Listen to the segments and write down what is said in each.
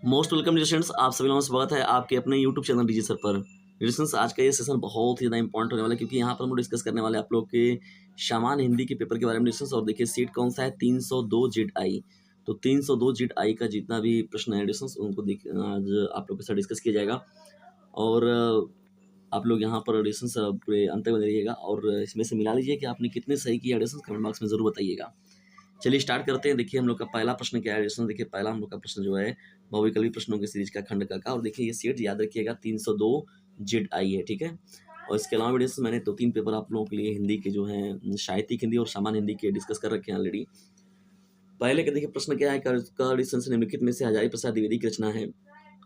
Most welcome students, आप सभी लोगों का स्वागत है आपके अपने यूट्यूब चैनल डीजे सर पर। स्टूडेंट्स, आज का ये सेशन बहुत ही ज़्यादा इंपॉर्टेंट होने वाला है क्योंकि यहाँ पर हम डिस्कस करने वाले हैं आप लोग के सामान्य हिंदी के पेपर के बारे में स्टूडेंट्स। और देखिए सीट कौन सा है, 302 जेड आई। तो 302 जेड आई का जितना भी प्रश्न है स्टूडेंट्स उनको आज आप लोग के साथ डिस्कस किया जाएगा। और आप लोग यहाँ पर स्टूडेंट्स पूरे अंत तक बने रहिएगा और इसमें से मिला लीजिए कि आपने कितने सही किया स्टूडेंट्स, कमेंट बॉक्स में जरूर बताइएगा। चलिए स्टार्ट करते हैं। देखिए हम लोग का पहला प्रश्न क्या है दोस्तों। देखिए पहला हम लोग का प्रश्न जो है बहुविकल्पी प्रश्नों की सीरीज का खंड का और देखिए ये सेट याद रखिएगा 302 जेड आई है, ठीक है। और इसके अलावा वीडियो मैंने 2-3 पेपर आप लोगों के लिए हिंदी के जो हैं साहित्यिक हिंदी और सामान्य हिंदी के डिस्कस कर रखे हैं ऑलरेडी। पहले का देखिए प्रश्न क्या है, डिस्टेंस निम्नलिखित में से हजारी प्रसाद द्विवेदी की रचना है।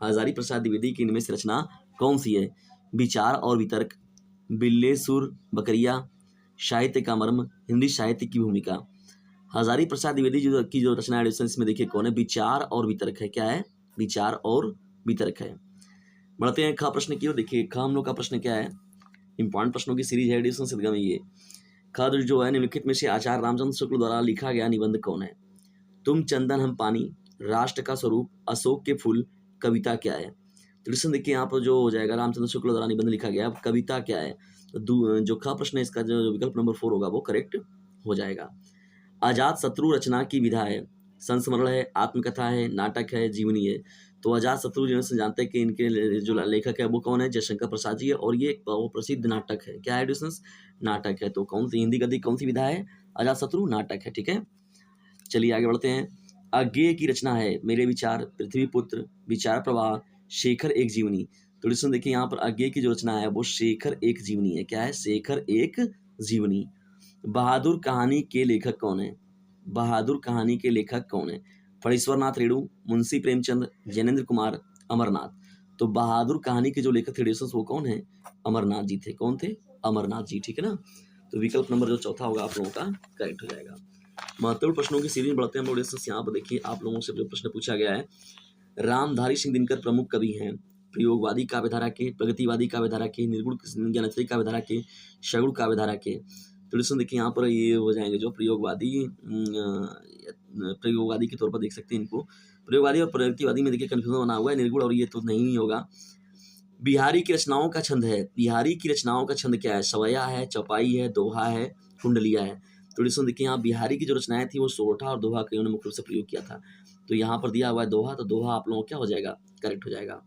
हजारी प्रसाद द्विवेदी की इनमें से रचना कौन सी है? विचार और वितर्क, बिल्ले सुर बकरिया, साहित्य का मर्म, हिंदी साहित्य की भूमिका। हजारी प्रसाद द्विवेदी की जो रचना है इसमें देखिए कौन है? विचार और वितर्क है। क्या है? विचार और वितर्क है। बढ़ते हैं ख प्रश्न की ओर। देखिए ख हम लोग का प्रश्न क्या है, इंपॉर्टेंट प्रश्नों की सीरीज है एडिशन से में ये। ख जो है निम्नलिखित में से आचार्य रामचंद्र शुक्ल द्वारा लिखा गया निबंध कौन है? तुम चंदन हम पानी, राष्ट्र का स्वरूप, अशोक के फूल, कविता क्या है? तो लिसन देखिए यहाँ पर जो हो जाएगा रामचंद्र शुक्ल द्वारा निबंध लिखा गया, कविता क्या है? तो जो ख प्रश्न है इसका जो विकल्प नंबर 4 होगा वो करेक्ट हो जाएगा। अजात शत्रु रचना की विधा है, संस्मरण है, आत्मकथा है, नाटक है, जीवनी है। तो अजात शत्रु जिनसे जानते हैं कि इनके जो लेखक है वो कौन है? जयशंकर प्रसाद जी है। और ये एक प्रसिद्ध नाटक है। क्या है डिस्टेंस? नाटक है। तो कौन सी हिंदी गद्य कौन सी विधा है? अजात शत्रु नाटक है, ठीक है। चलिए आगे बढ़ते हैं। अज्ञेय की रचना है मेरे विचार, पृथ्वी पुत्र, विचार प्रवाह, शेखर एक जीवनी। तो लिसन देखिए यहाँ पर अज्ञेय की जो रचना है वो शेखर एक जीवनी है। क्या है? शेखर एक जीवनी। बहादुर कहानी के लेखक कौन है? बहादुर कहानी के लेखक कौन है? फणीश्वरनाथ रेणु, मुंशी प्रेमचंद, जैनेन्द्र कुमार, अमरनाथ। तो बहादुर कहानी के जो लेखक थे वो कौन है? अमरनाथ जी थे। कौन थे? अमरनाथ जी, ठीक है ना। तो विकल्प नंबर जो चौथा होगा आप लोगों का करेक्ट हो जाएगा। महत्वपूर्ण प्रश्नों की सीरीज बढ़ते हैं हम लोग। यहाँ पर देखिए आप लोगों से जो प्रश्न पूछा गया है, रामधारी सिंह दिनकर प्रमुख कवि हैं। प्रयोगवादी काव्यधारा के, प्रगतिवादी काव्यधारा के, निर्गुण ज्ञानत्री काव्यधारा के, सगुण काव्यधारा के। तो लिसन देखिए यहाँ पर ये हो जाएंगे जो प्रयोगवादी के तौर पर देख सकते हैं इनको। प्रयोगवादी और प्रगतिवादी में देखिए कन्फ्यूजन बना हुआ है, निर्गुण और ये तो नहीं होगा। बिहारी की रचनाओं का छंद है, बिहारी की रचनाओं का छंद क्या है? सवैया है, चौपाई है, दोहा है, कुंडलिया है। तो लिसन देखिए यहाँ बिहारी की जो रचनाएं थी वो सोरठा और दोहा का इन्होंने मुख्य रूप से प्रयोग किया था। तो यहाँ पर दिया हुआ है दोहा, तो दोहा आप लोगों को क्या हो जाएगा? करेक्ट हो जाएगा।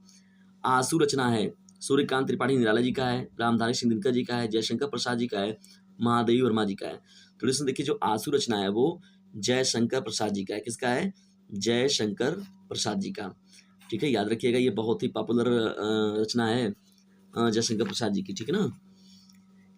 आंसू रचना है, सूर्यकांत त्रिपाठी निराला जी का है, रामधारी सिंह दिनकर जी का है, जयशंकर प्रसाद जी का है, महादेवी वर्मा जी का है। तो लिसन देखिए जो आंसू रचना है वो जयशंकर प्रसाद जी का है। किसका है? जयशंकर प्रसाद जी का, ठीक है। याद रखिएगा ये बहुत ही पॉपुलर रचना है जयशंकर प्रसाद जी की, ठीक है ना।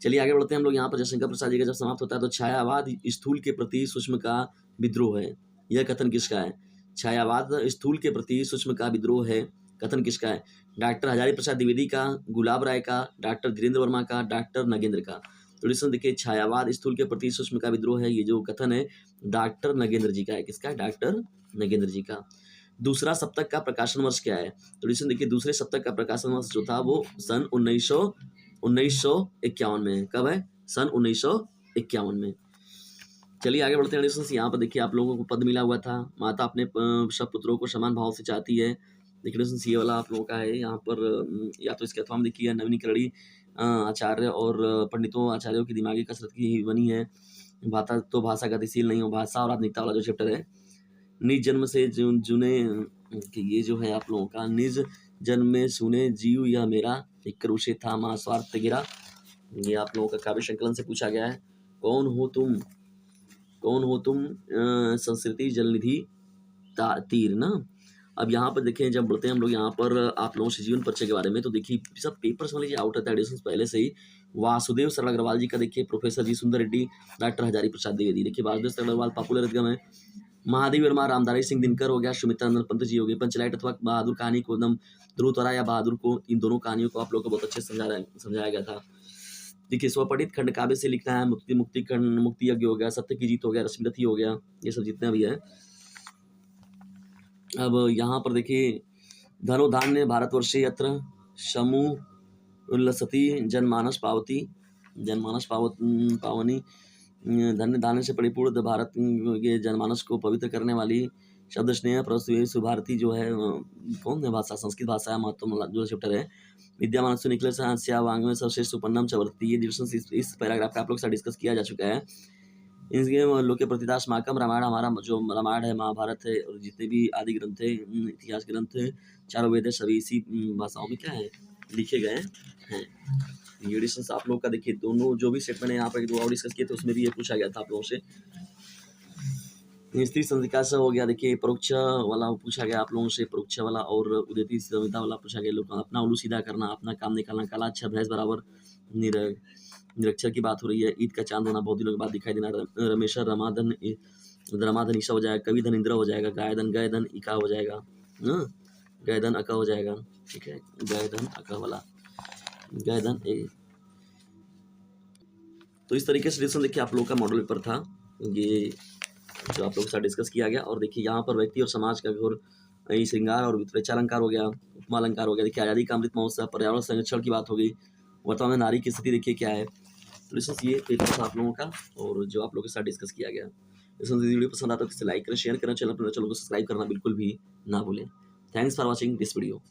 चलिए आगे बढ़ते हैं हम लोग। यहाँ पर जयशंकर प्रसाद जी का जब समाप्त होता है तो छायावाद स्थूल के प्रति सूक्ष्म का विद्रोह है, यह कथन किसका है? छायावाद स्थूल के प्रति सूक्ष्म का विद्रोह है, कथन किसका है? डॉक्टर हजारी प्रसाद द्विवेदी का, गुलाब राय का, डॉक्टर धीरेन्द्र वर्मा का, डॉक्टर नगेंद्र का। तो लिसन देखिए छायावाद स्थूल के प्रति सूक्ष्म का विद्रोह है, ये जो कथन है डॉक्टर नगेंद्र जी का है। किसका है? डॉक्टर नगेंद्र जी का। दूसरा सप्तक का प्रकाशन वर्ष क्या है? तो लिसन देखिए दूसरे सप्तक का प्रकाशन वर्ष जो था वो सन 1951 में। कब है? सन 1951 में। चलिए आगे बढ़ते हैं। यहाँ पर देखिए आप लोगों को पद मिला हुआ था, माता अपने सब पुत्रों को समान भाव से चाहती है। देखिए ये वाला आप लोगों का है यहाँ पर या तो इसके अथवा में देखिए नवीनीकरणी आचार्य और पंडितों आचार्यों की दिमागी कसरत की बनी है। भाषा गतिशील नहीं हो, भाषा और आधुनिकता वाला जो चैप्टर है। निज जन्म से जुने कि ये जो है आप लोगों का निज जन्म में सुने जीव यह मेरा, एक करुषे था माँ स्वार्थ गिरा। ये आप लोगों का काव्य संकलन से पूछा गया है। कौन हो तुम, कौन हो तुम संस्कृति जलनिधि तीर ना। अब यहाँ पर देखें जब बढ़ते हैं हम लोग यहाँ पर आप लोगों से जीवन परिचय के बारे में, तो देखिए सब पेपर समझ लीजिए आउट रहता है एडिशन पहले से ही। वासुदेव सरल अग्रवाल जी का देखिए, प्रोफेसर जी सुंदर रेड्डी, डॉक्टर हजारी प्रसाद द्विवेदी। देखिए वासुदेव सरल अग्रवाल पॉपुलर एकदम है। महादेवी वर्मा, रामधारी सिंह दिनकर हो गया, सुमित्रा नंदन पंत जी हो गए। पंचलाइट अथवा बहादुर कहानी को एकदम ध्रुवतारा या बहादुर को, इन दोनों कहानियों को आप लोग को बहुत अच्छे से समझाया गया था। देखिए स्वपठित खंड काव्य से लिखना है, मुक्ति खंड, मुक्ति यज्ञ हो गया, सत्य की जीत हो गया, रश्मिरथी हो गया, ये सब जितने भी है। अब यहाँ पर देखिए धनो धान्य भारतवर्षे यत्र समूह उल्लसती जनमानस पावती, जनमानस पावनी, धन्य दान से परिपूर्ण भारत के जनमानस को पवित्र करने वाली शब्द स्नेह प्रसूति सुभारती जो है कौन है भाषा संस्कृत भाषा है महत्व जो चैप्टर है। विद्या मनस्सु निखिल सहस्या वाङ्मय सर्वश्रेष्ठ सुपन्नम च वर्तते। ये डिस्कशन इस पैराग्राफ का आप लोग के साथ डिस्कस किया जा चुका है। इसके लोक प्रतिदाशमाकम रामायण हमारा जो रामायण है महाभारत है और जितने भी आदि ग्रंथ है इतिहास ग्रंथ है चारों वेद है सभी इसी भाषाओं में क्या है लिखे गए हैं। ये डिस्कशन आप लोग का देखिए दोनों जो भी सेट मैंने यहाँ पर दो और डिस्कस किए थे उसमें भी ये पूछा गया था आप लोगों से। स्त्री संधिका से हो गया देखिए परोक्ष वाला पूछा गया आप लोगों से परोक्ष वाला और उदयती संहिता वाला पूछा गया लोग अपना उल्लू सीधा करना अपना काम निकालना काला अच्छा भैंस बराबर निरक्षर की बात हो रही है। ईद का चांद होना बहुत दिनों के बाद दिखाई देना रमेशर रमाधन रमाधन ईशा हो जाएगा कवि धन इंद्र हो जाएगा गायधन गयधन इका हो जाएगा गयधन अका हो जाएगा ठीक है गयधन अका वाला गयधन ए। तो इस तरीके से डिस्कशन देखिए आप लोग का मॉडल पेपर था ये जो आप लोगों के साथ डिस्कस किया गया। और देखिए यहाँ पर व्यक्ति और समाज का घोर श्रृंगार और वित्रेचालंकार हो गया उपमा अलंकार हो गया। देखिए आज़ादी का अमृत महोत्सव पर्यावरण संरक्षण की बात हो गई वर्तमान में नारी की स्थिति देखिए क्या है। तो डिस्कस ये पेपर था आप लोगों का और जो आप लोगों के साथ डिस्कस किया गया। इस वीडियो पसंद आता है तो इसे लाइक करें शेयर करें चैनल को सब्सक्राइब करना बिल्कुल भी ना भूलें। Thanks for watching this video.